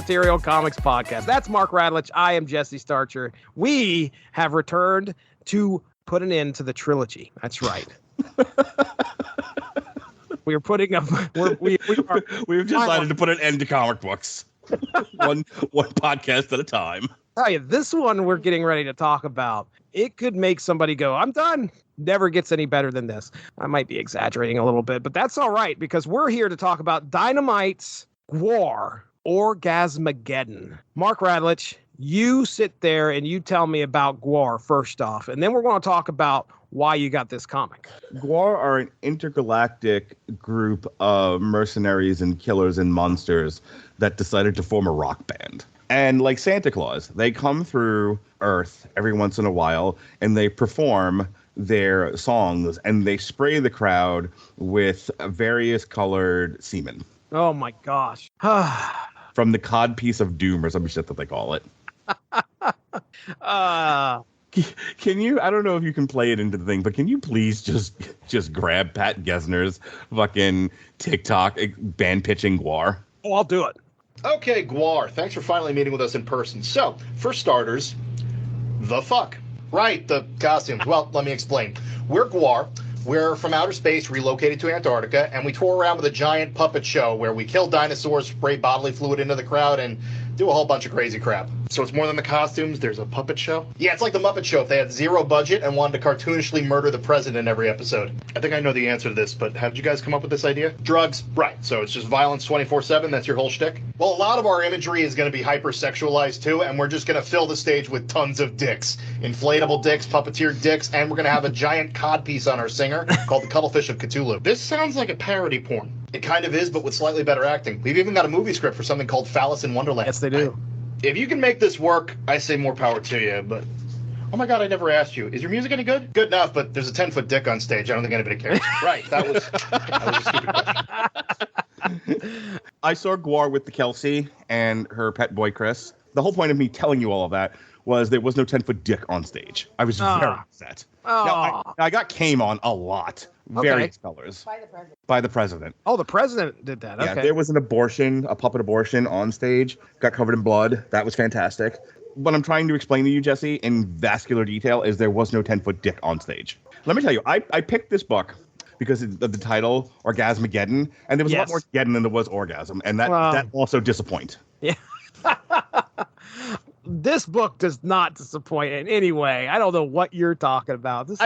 Material Comics Podcast. That's Mark Radlich. I am Jesse Starcher. We have returned to put an end to the trilogy. That's right. We're putting up. We've decided to put an end to comic books. one podcast at a time. Tell you, this one we're getting ready to talk about, it could make somebody go, I'm done. Never gets any better than this. I might be exaggerating a little bit, but that's all right, because we're here to talk about Dynamite's Gwar, Orgasmageddon. Mark Radlich, you sit there and you tell me about Gwar first off, and then we're going to talk about why you got this comic. Gwar are an intergalactic group of mercenaries and killers and monsters that decided to form a rock band. And like Santa Claus, they come through Earth every once in a while and they perform their songs and they spray the crowd with various colored semen. Oh my gosh. From the codpiece of doom or some shit that they call it. Can you, I don't know if you can play it into the thing, but can you please just grab Pat Gesner's fucking TikTok band pitching Gwar? Oh, I'll do it. Okay, Gwar, thanks for finally meeting with us in person. So, for starters, the fuck? Right, the costumes. Well, let me explain. We're Gwar. We're from outer space, relocated to Antarctica, and we tour around with a giant puppet show where we kill dinosaurs, spray bodily fluid into the crowd, and do a whole bunch of crazy crap. So it's more than the costumes, there's a puppet show? Yeah, it's like the Muppet Show if they had zero budget and wanted to cartoonishly murder the president in every episode. I think I know the answer to this, but how did you guys come up with this idea? Drugs. Right, so it's just violence 24/7, that's your whole shtick? Well, a lot of our imagery is going to be hypersexualized too, and we're just going to fill the stage with tons of dicks. Inflatable dicks, puppeteer dicks, and we're going to have a giant codpiece on our singer called the Cuttlefish of Cthulhu. This sounds like a parody porn. It kind of is, but with slightly better acting. We've even got a movie script for something called Phallus in Wonderland. Yes, they do. If you can make this work, I say more power to you, but... Oh my god, I never asked you. Is your music any good? Good enough, but there's a 10-foot dick on stage. I don't think anybody cares. Right, that was a stupid question. I saw Gwar with the Kelsey and her pet boy, Chris. The whole point of me telling you all of that was there was no 10-foot dick on stage. I was very upset. Now, I got came on a lot. Various colors. By the president. Oh, the president did that. Yeah, okay. there was an abortion, a puppet abortion on stage. Got covered in blood. That was fantastic. What I'm trying to explain to you, Jesse, in vascular detail, is there was no 10-foot dick on stage. Let me tell you, I picked this book because of the title, Orgasmageddon, and there was a lot more geddon than there was orgasm, and that also disappoint. Yeah. This book does not disappoint in any way. I don't know what you're talking about. That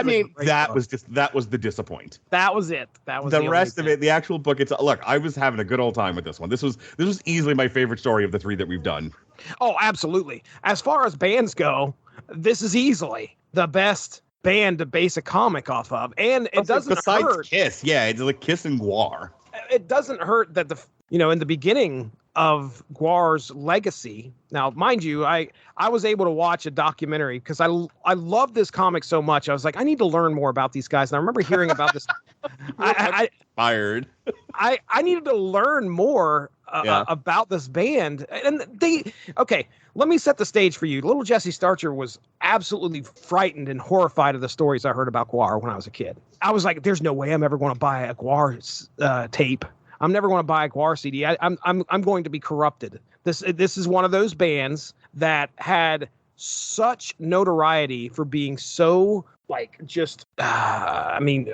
was the disappoint. That was it. That was the rest of it. The actual book. Look, I was having a good old time with this one. This was easily my favorite story of the three that we've done. Oh, absolutely. As far as bands go, this is easily the best band to base a comic off of, and it doesn't besides hurt. Kiss, yeah, it's like Kiss and Gwar. It doesn't hurt that in the beginning of Gwar's legacy. Now, mind you, I was able to watch a documentary because I love this comic so much. I was like, I need to learn more about these guys. And I remember hearing about this. I needed to learn more about this band. And let me set the stage for you. Little Jesse Starcher was absolutely frightened and horrified of the stories I heard about Gwar when I was a kid. I was like, there's no way I'm ever going to buy a Gwar tape. I'm never going to buy a Gwar CD. I'm going to be corrupted. This is one of those bands that had such notoriety for being so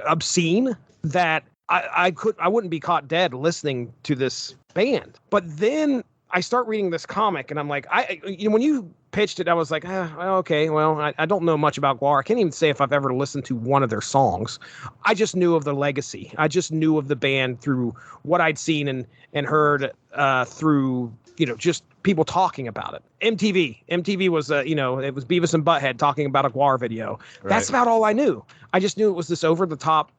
obscene that I wouldn't be caught dead listening to this band. But then I start reading this comic and I'm like, when you pitched it, I was like, okay, well, I don't know much about Gwar. I can't even say if I've ever listened to one of their songs. I just knew of the legacy. I just knew of the band through what I'd seen and heard through, just people talking about it. MTV was, it was Beavis and Butthead talking about a Gwar video. Right. That's about all I knew. I just knew it was this over-the-top,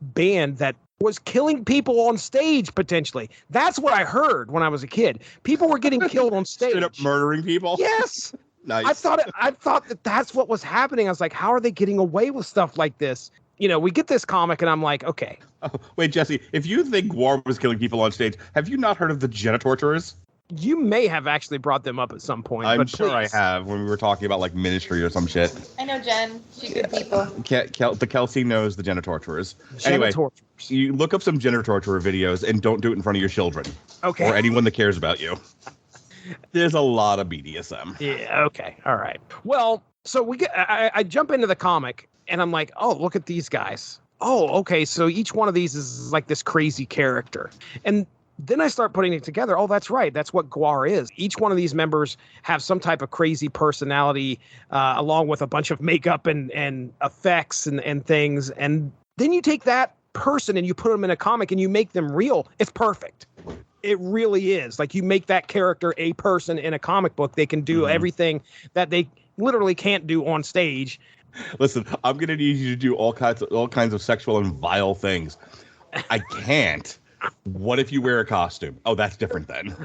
band that was killing people on stage, potentially. That's what I heard when I was a kid. People were getting killed on stage. Straight up murdering people? Yes. Nice. I thought that's what was happening. I was like, how are they getting away with stuff like this? We get this comic and I'm like, okay. Oh, wait, Jesse, if you think Gwar was killing people on stage, have you not heard of the Genitorturers? You may have actually brought them up at some point. I'm sure I have when we were talking about ministry or some shit. I know Jen. She's good people. The Kelsey knows the Genitorturers. Anyway, you look up some Genitorturer videos and don't do it in front of your children. Okay. Or anyone that cares about you. There's a lot of BDSM. Yeah. Okay. All right. Well, so I jump into the comic and I'm like, oh, look at these guys. Oh, okay. So each one of these is like this crazy character. And then I start putting it together. Oh, that's right. That's what Gwar is. Each one of these members have some type of crazy personality, along with a bunch of makeup and effects and things. And then you take that person and you put them in a comic and you make them real. It's perfect. It really is. Like, you make that character a person in a comic book. They can do everything that they literally can't do on stage. Listen, I'm gonna need you to do all kinds of sexual and vile things. I can't. What if you wear a costume? Oh, that's different then.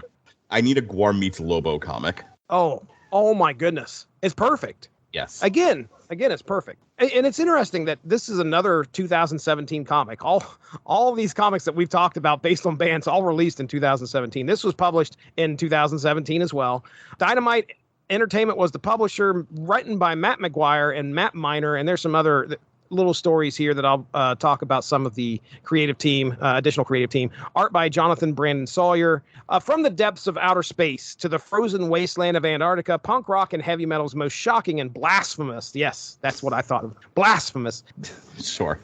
I need a Gwar meets Lobo comic. Oh my goodness. It's perfect. Yes. Again, it's perfect. And it's interesting that this is another 2017 comic. All of these comics that we've talked about based on bands all released in 2017. This was published in 2017 as well. Dynamite Entertainment was the publisher, written by Matt McGuire and Matt Miner, and there's some other little stories here that I'll talk about some of the creative team, additional creative team. Art by Jonathan Brandon Sawyer. From the depths of outer space to the frozen wasteland of Antarctica, punk rock and heavy metal's most shocking and blasphemous, yes, that's what I thought of, blasphemous, Sure.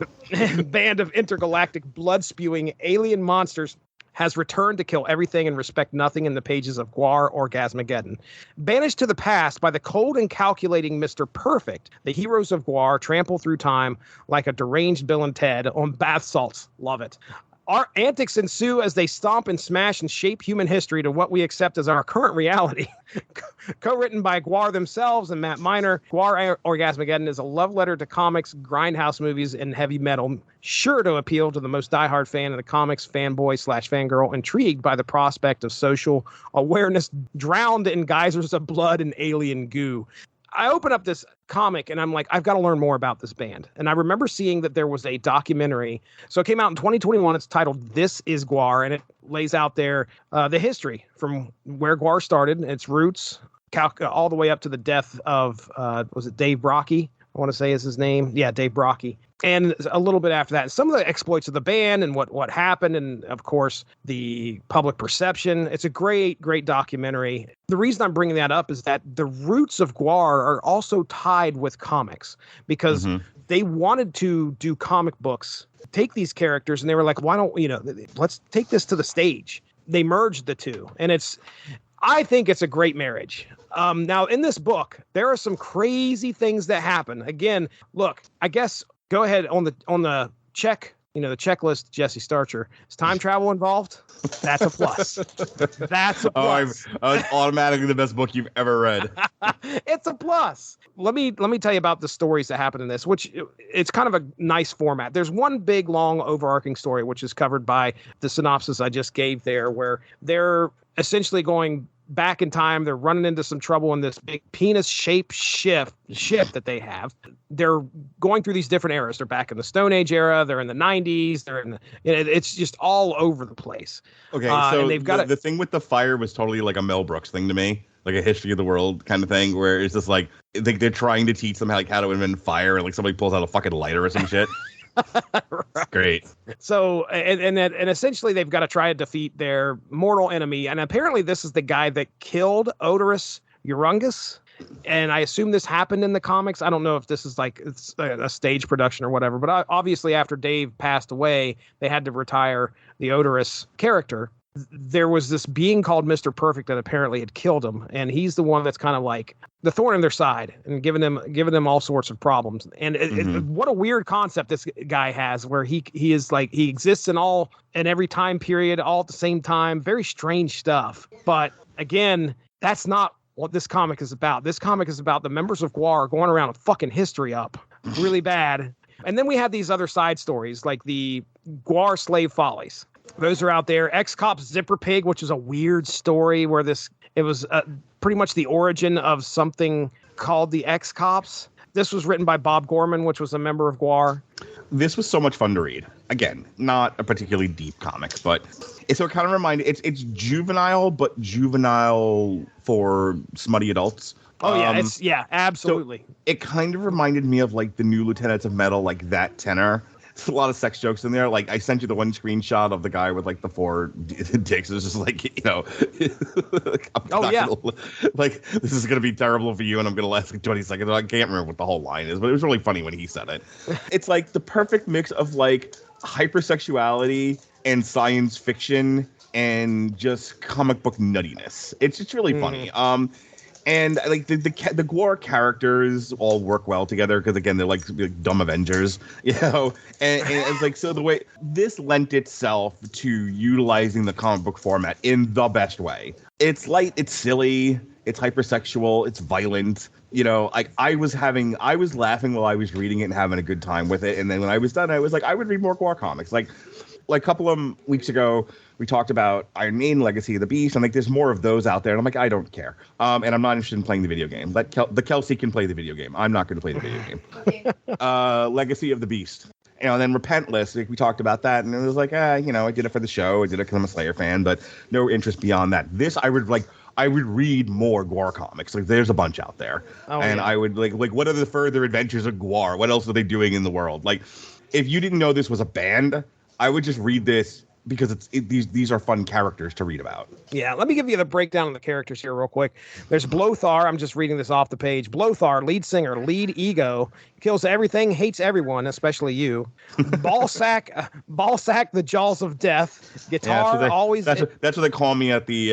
band of intergalactic blood-spewing alien monsters has returned to kill everything and respect nothing in the pages of Gwar Orgasmageddon. Banished to the past by the cold and calculating Mr. Perfect, the heroes of Gwar trample through time like a deranged Bill and Ted on bath salts. Love it. Our antics ensue as they stomp and smash and shape human history to what we accept as our current reality. Co-written by Gwar themselves and Matt Miner, Gwar Orgasmageddon is a love letter to comics, grindhouse movies, and heavy metal, sure to appeal to the most diehard fan of the comics, fanboy/fangirl, intrigued by the prospect of social awareness drowned in geysers of blood and alien goo. I open up this comic and I'm like, I've got to learn more about this band. And I remember seeing that there was a documentary. So it came out in 2021. It's titled This Is Gwar, and it lays out there the history from where Gwar started, its roots, all the way up to the death of, was it Dave Brocky? I want to say is his name. Yeah, Dave Brocky. And a little bit after that, some of the exploits of the band and what happened, and of course the public perception. It's a great documentary. The reason I'm bringing that up is that the roots of Gwar are also tied with comics, because they wanted to do comic books, take these characters, and they were like, why don't let's take this to the stage. They merged the two, and I think it's a great marriage. Now, in this book, there are some crazy things that happen. Again, look, I guess go ahead on the check, the checklist, Jesse Starcher. Is time travel involved? That's a plus. That's a plus. It's automatically the best book you've ever read. It's a plus. Let me tell you about the stories that happen in this, which it's kind of a nice format. There's one big, long, overarching story, which is covered by the synopsis I just gave there, where they're essentially going back in time. They're running into some trouble in this big penis-shaped ship that they have. They're going through these different eras. They're back in the Stone Age era. They're in the 90s. They're in it's just all over the place. Okay, so and they've got the thing with the fire was totally like a Mel Brooks thing to me, like a history of the world kind of thing, where it's just like they're trying to teach them how to invent fire, and like somebody pulls out a fucking lighter or some shit. Right. Great. So, and essentially they've got to try to defeat their mortal enemy. And apparently this is the guy that killed Odorous Urungus. And I assume this happened in the comics. I don't know if this is like it's a stage production or whatever, but obviously after Dave passed away, they had to retire the Odorous character. There was this being called Mr. Perfect that apparently had killed him, and he's the one that's kind of like the thorn in their side and giving them all sorts of problems. And what a weird concept this guy has, where he is like he exists in every time period all at the same time. Very strange stuff. But again, that's not what this comic is about. This comic is about the members of Gwar going around and fucking history up really bad. And then we have these other side stories like the Gwar Slave Follies. Those are out there. Ex-Cop's Zipper Pig, which is a weird story where it was pretty much the origin of something called the Ex-Cops. This was written by Bob Gorman, which was a member of Gwar. This was so much fun to read. Again, not a particularly deep comic, but it kind of reminded, it's juvenile, but juvenile for smutty adults. Oh yeah, absolutely. So it kind of reminded me of like the New Lieutenants of Metal, like that tenor. a lot of sex jokes in there. Like I sent you the one screenshot of the guy with like the 4 dicks. It's just like, you know, like this is gonna be terrible for you, and I'm gonna last like 20 seconds. I can't remember what the whole line is, but it was really funny when he said it. It's like the perfect mix of like hypersexuality and science fiction and just comic book nuttiness. It's really funny. And like the Gwar characters all work well together because again they're like dumb Avengers, you know. And it's like, so the way this lent itself to utilizing the comic book format in the best way. It's light, it's silly, it's hypersexual, it's violent. You know, like I was laughing while I was reading it and having a good time with it. And then when I was done, I was like, I would read more Gwar comics. Like a couple of weeks ago, we talked about Iron Man, Legacy of the Beast. I'm like, there's more of those out there. And I'm like, I don't care. And I'm not interested in playing the video game. Let the Kelsey can play the video game. I'm not going to play the video game. Legacy of the Beast. You know, and then Repentless, like we talked about that. And it was like, you know, I did it for the show. I did it because I'm a Slayer fan, but no interest beyond that. This, I would read more Gwar comics. Like there's a bunch out there. I would like, what are the further adventures of Gwar? What else are they doing in the world? Like, if you didn't know this was a band, I would just read this because these are fun characters to read about. Yeah, let me give you the breakdown of the characters here real quick. There's Blothar. I'm just reading this off the page. Blothar, lead singer, lead ego, kills everything, hates everyone, especially you. Ballsack, the jaws of death. Guitar, always. That's what they call me at the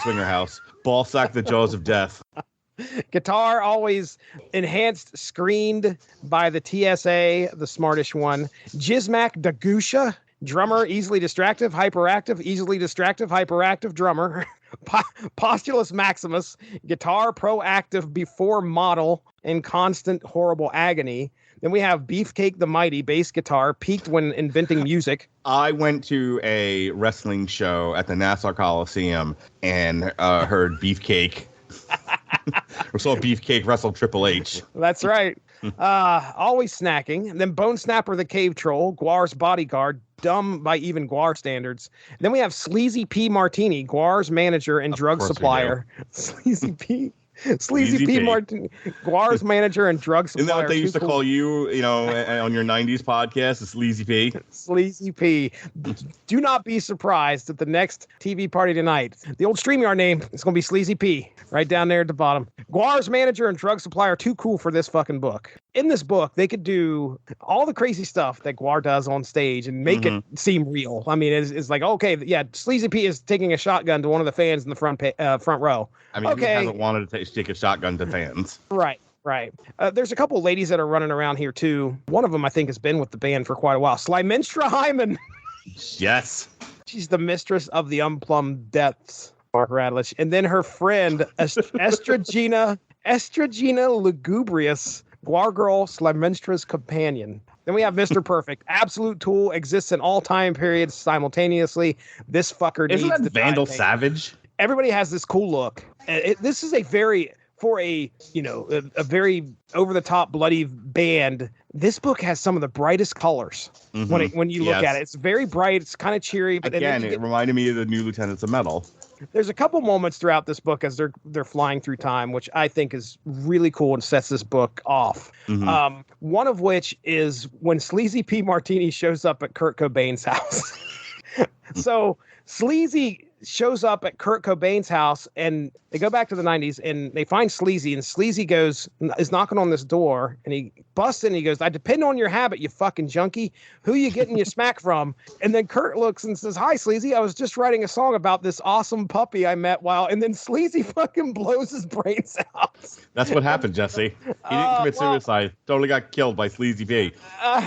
swinger house. Ballsack, the jaws of death. Guitar, always enhanced, screened by the TSA, the smartish one. Jizmac Dagusha, drummer, easily distractive, hyperactive drummer. Postulus Maximus, guitar, proactive, before model, in constant horrible agony. Then we have Beefcake the Mighty, bass guitar, peaked when inventing music. I went to a wrestling show at the Nassau Coliseum and heard Beefcake. We saw Beefcake wrestle Triple H. That's right. Always snacking. And then Bone Snapper the Cave Troll, Gwar's bodyguard, dumb by even Gwar standards. And then we have Sleazy P Martini, Gwar's manager and drug supplier. Sleazy P Martini, Gwar's manager and drug supplier. Isn't that what they used to call you, you know, on your 90s podcast, Sleazy P? Sleazy P. Do not be surprised at the next TV party tonight. The old StreamYard name is going to be Sleazy P, right down there at the bottom. Gwar's manager and drug supplier, too cool for this fucking book. In this book, they could do all the crazy stuff that Gwar does on stage and make it seem real. I mean, it's like, okay, yeah, Sleazy P is taking a shotgun to one of the fans in the front row. I mean, okay. Who hasn't wanted to take a shotgun to fans? Right. There's a couple of ladies that are running around here, too. One of them, I think, has been with the band for quite a while. Slymenstra Hyman. Yes. She's the mistress of the unplumbed depths, Mark Radlich. And then her friend, Estragina Lugubrious, Gwar Girl, Slymenstra's companion. Then we have Mr. Perfect. Absolute tool, exists in all time periods simultaneously. This fucker needs Isn't that to Vandal Savage? Everybody has this cool look. This is a very over-the-top bloody band. This book has some of the brightest colors when you look at it. It's very bright. It's kind of cheery. But again, it reminded me of the New Lieutenants of Metal. There's a couple moments throughout this book as they're flying through time, which I think is really cool and sets this book off. One of which is when Sleazy P Martini shows up at Kurt Cobain's house. So Sleazy shows up at Kurt Cobain's house, and they go back to the 90s, and they find Sleazy, and Sleazy is knocking on this door, and he busts in, and he goes, "I depend on your habit, you fucking junkie. Who you getting your smack from?" And then Kurt looks and says, "Hi, Sleazy. I was just writing a song about this awesome puppy I met while," and then Sleazy fucking blows his brains out. That's what happened, Jesse. He didn't commit suicide. Totally got killed by Sleazy P.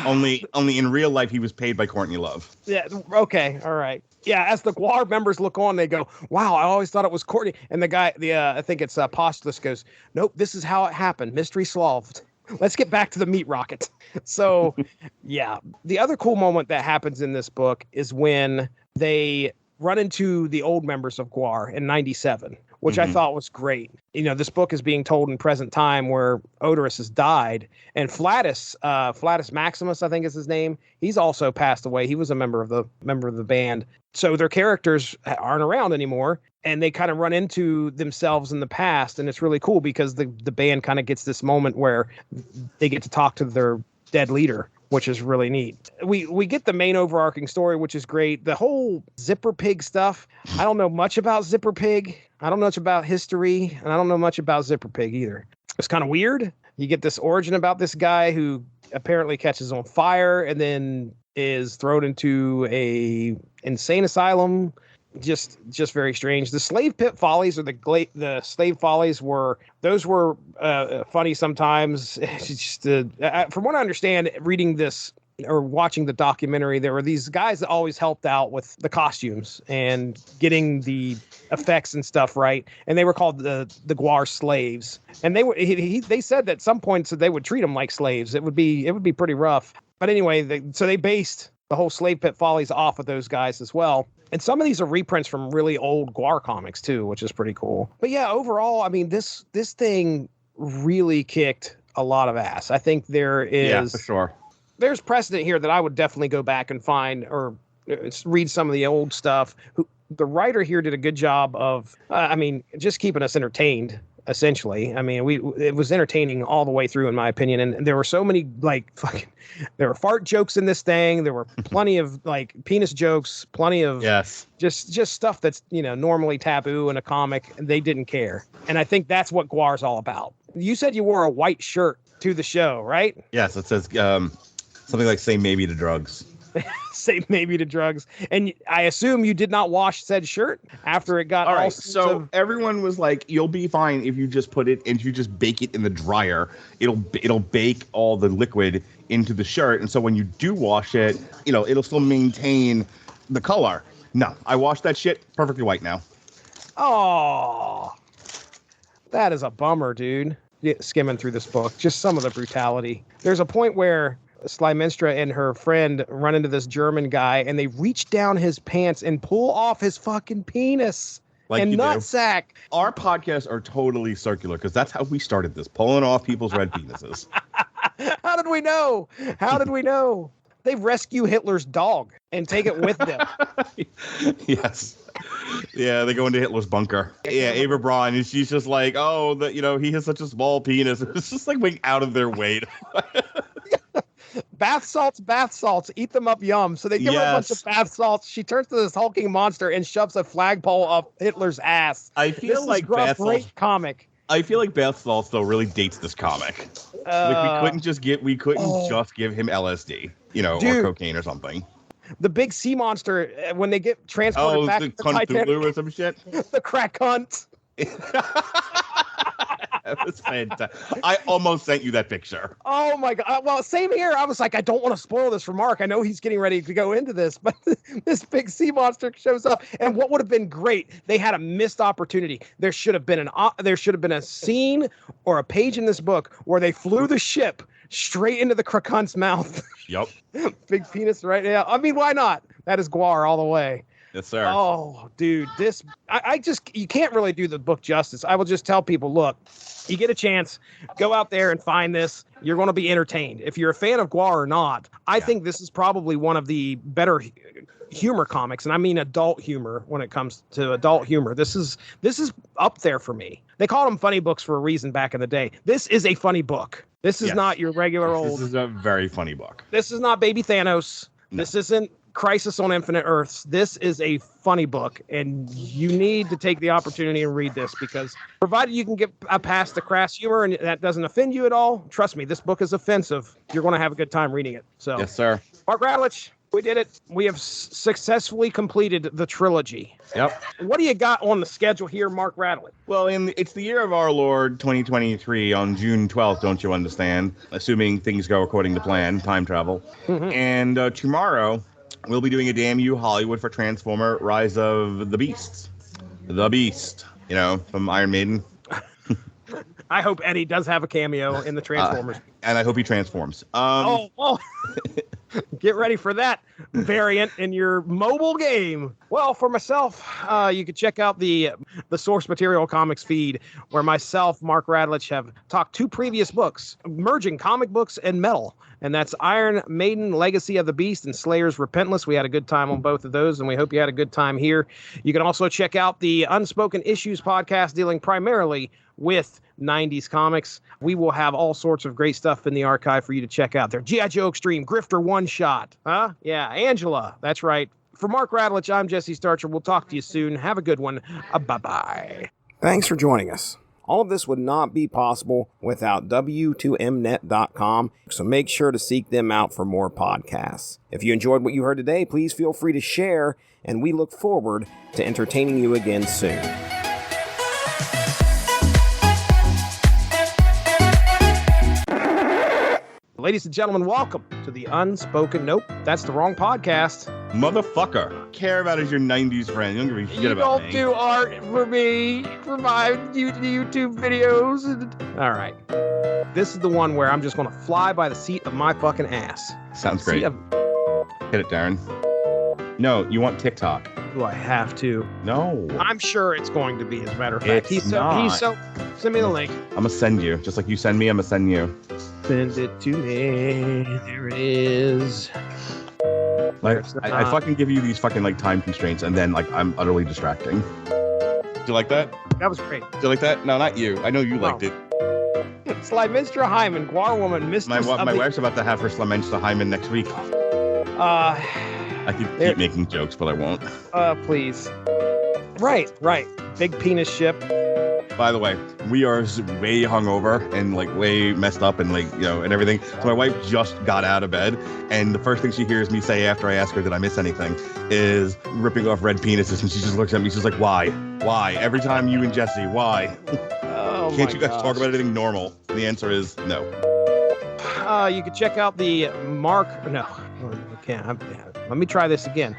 Only in real life, he was paid by Courtney Love. Yeah. Okay. All right. Yeah, as the Gwar members look on, they go, "Wow, I always thought it was Courtney." And the guy, I think it's Postulus, goes, "Nope, this is how it happened. Mystery solved. Let's get back to the meat rocket." So, yeah. The other cool moment that happens in this book is when they run into the old members of Gwar in 97, which I thought was great. You know, this book is being told in present time where Odorous has died, and Flatus Maximus, I think is his name, he's also passed away. He was a member of the band. So their characters aren't around anymore, and they kind of run into themselves in the past, and it's really cool because the band kind of gets this moment where they get to talk to their dead leader, which is really neat. We get the main overarching story, which is great. The whole Zipper Pig stuff, I don't know much about Zipper Pig. I don't know much about history, and I don't know much about Zipper Pig either. It's kind of weird. You get this origin about this guy who apparently catches on fire and then is thrown into a insane asylum. Just very strange. The slave pit follies, or the slave follies, were funny sometimes. It's just from what I understand, reading this or watching the documentary, there were these guys that always helped out with the costumes and getting the effects and stuff right, and they were called the Gwar slaves. And they said that at some points that they would treat them like slaves. It would be pretty rough. But anyway, so they based the whole slave pit follies off of those guys as well. And some of these are reprints from really old Gwar comics too, which is pretty cool. But yeah, overall, I mean, this thing really kicked a lot of ass. I think there is, yeah, for sure. There's precedent here that I would definitely go back and find or read some of the old stuff. The writer here did a good job of, just keeping us entertained. Essentially, I mean, it was entertaining all the way through, in my opinion. And there were so many there were fart jokes in this thing. There were plenty of penis jokes, plenty of just stuff that's normally taboo in a comic, and they didn't care. And I think that's what Gwar's all about. You said you wore a white shirt to the show, right? Yes, it says something like "Say maybe to drugs." Say maybe to drugs. And I assume you did not wash said shirt after it got all right. So everyone was like, "You'll be fine if you just put it and you just bake it in the dryer. It'll bake all the liquid into the shirt, and so when you do wash it, it'll still maintain the color." No, I washed that shit perfectly white now. Oh, that is a bummer, dude. Skimming through this book, just some of the brutality. There's a point where Slimenstra and her friend run into this German guy, and they reach down his pants and pull off his fucking penis and nutsack. Our podcasts are totally circular because that's how we started this, pulling off people's red penises. How did we know? They rescue Hitler's dog and take it with them. Yes. Yeah, they go into Hitler's bunker. Yeah, Ava Braun, and she's just like, oh, he has such a small penis. It's just like going out of their way. Bath salts, eat them up, yum. So they give her a bunch of bath salts. She turns to this hulking monster and shoves a flagpole up Hitler's ass. I feel like bath salts comic. I feel like bath salts though really dates this comic. We couldn't just give him LSD, or cocaine or something. The big sea monster when they get transported back to the Titanic, or some shit. The crack hunt. That was fantastic. I almost sent you that picture. Oh my God. Well, same here. I was like, I don't want to spoil this for Mark. I know he's getting ready to go into this, but this big sea monster shows up. And what would have been great, they had a missed opportunity. There should have been a scene or a page in this book where they flew the ship straight into the Kraken's mouth. Yep. Big penis right now. I mean, why not? That is Gwar all the way. Yes, sir. Oh, dude, you can't really do the book justice. I will just tell people, look, you get a chance, go out there and find this. You're going to be entertained. If you're a fan of Gwar or not, I think this is probably one of the better humor comics, and I mean adult humor when it comes to adult humor. This is up there for me. They called them funny books for a reason back in the day. This is a funny book. This is not your regular old. This is a very funny book. This is not Baby Thanos. No. This isn't Crisis on Infinite Earths. This is a funny book, and you need to take the opportunity and read this, because provided you can get past the crass humor and that doesn't offend you at all, trust me, this book is offensive. You're going to have a good time reading it. So, yes, sir. Mark Radulich, we did it. We have successfully completed the trilogy. Yep. What do you got on the schedule here, Mark Radulich? Well, it's the year of our Lord 2023 on June 12th, don't you understand? Assuming things go according to plan, time travel. Mm-hmm. And tomorrow, we'll be doing a Damn You Hollywood for Transformer Rise of the Beasts. The Beast, from Iron Maiden. I hope Eddie does have a cameo in the Transformers. And I hope he transforms. Get ready for that variant in your mobile game. Well, for myself, you can check out the Source Material Comics feed, where myself, Mark Radulich, have talked 2 previous books, merging comic books and metal. And that's Iron Maiden, Legacy of the Beast, and Slayer's Repentless. We had a good time on both of those, and we hope you had a good time here. You can also check out the Unspoken Issues podcast, dealing primarily with 90s comics. We will have all sorts of great stuff in the archive for you to check out there. G.I. Joe Extreme, Grifter One Shot. Huh? Yeah, Angela. That's right. For Mark Radulich, I'm Jesse Starcher. We'll talk to you soon. Have a good one. Bye-bye. Thanks for joining us. All of this would not be possible without W2Mnet.com, so make sure to seek them out for more podcasts. If you enjoyed what you heard today, please feel free to share, and we look forward to entertaining you again soon. Ladies and gentlemen, welcome to the Unspoken. Nope, that's the wrong podcast. Motherfucker. Care about is your 90s friend. You don't give a shit about me. You don't do art for me, for my YouTube videos. All right. This is the one where I'm just going to fly by the seat of my fucking ass. Sounds great. Hit it, Darren. No, you want TikTok. Do I have to? No. I'm sure it's going to be, as a matter of fact. It's not. Send me the link. I'm going to send you. Just like you send me, I'm going to send you. Send it to me. There it is. Like, I fucking give you these fucking like time constraints, and then like I'm utterly distracting. Do you like that? That was great. Do you like that? No, not you. I know you liked it. Slimenstra Hyman, Gwar woman, mistress my wife's about to have her Slimenstra Hyman next week. I could keep making jokes, but I won't. Please. Right. Big penis ship. By the way, we are way hungover and like way messed up and like, you know, and everything. So my wife just got out of bed, and the first thing she hears me say after I ask her, did I miss anything, is ripping off red penises. And she just looks at me. She's like, why? Why? Every time you and Jesse, why? Can't you guys talk about anything normal? And the answer is no. You can check out the Mark. No, you can't. Let me try this again.